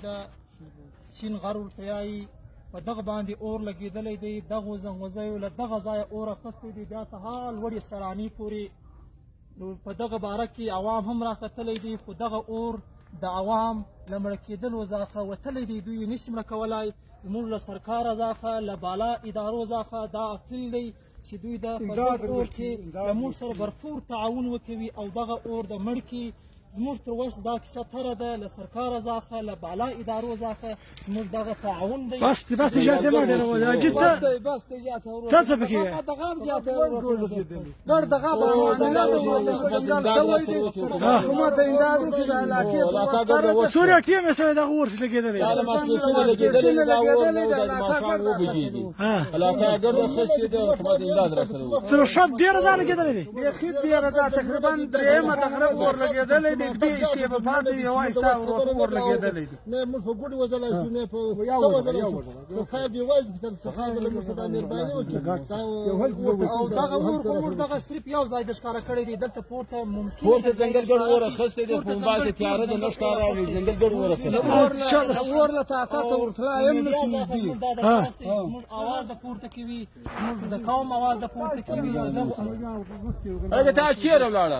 د سین غر ورته یایي په دغه باندې اور لګېدلی دی. دغو زنګوزیو له دغه ځایه اور اخیستی دی بیا ته حال لوړې سرانې پورې. نو په دغه باره کې عوام هم راختلی دي، خو دغه اور د عوام له مړه کېدلو څخه وتلی دی، دوی یې نشي مړه کولی. زموږ له سرکاره څخه له بالا ادارو څخه دا اپیل دی چې دوی د په دغه اور کې له موږ سره بھرپور تعاون وکوي او دغه اور د مړ کړي. زموږ تر اوسه دا کیسه تره ده، له سرکاره څخه له بالا ادارو څخه زموږ دغه تعاون دی. بس اجازه مه ډېره وایه حاجي ته ته څه پکې یې؟ دغه هم زیاته ګڼ دغه به جنګل شوی دی. حکومت امداد وکړي د علاقې سوریه ټیم یې سوی دغه اور چې لګېدلی دی. تر شب ډېره ځای لګېدلی دی. بیخي ډېره ځای تقریبا درېیمه دغه اور لګېدلی دی. دوی حصې به پاتې وي، یوه حصه اور لګېدلی دی. نه موږ په ګوډې وځلی شو، نه په څه وځلی شو. سرکار بېوزله کړي، تر سرکار له موږ سره دا مهرباني وکړي. او دغه اور خو موږ دغه صرف یو ځای د ښکاره کړی دی. دلته پورته ممکن پورته ځنګلګړ اور اخیستی دی، په باندې تیاره ده، نه ښکاره او ځنګلګړ اور اخیستی دی. اور له طاقته ورتلای هم نشي نږدې. زموږ اواز د پورته کوي، زموږ د قوم اواز د پورته کوي. هغه ته چیرې ولاړه؟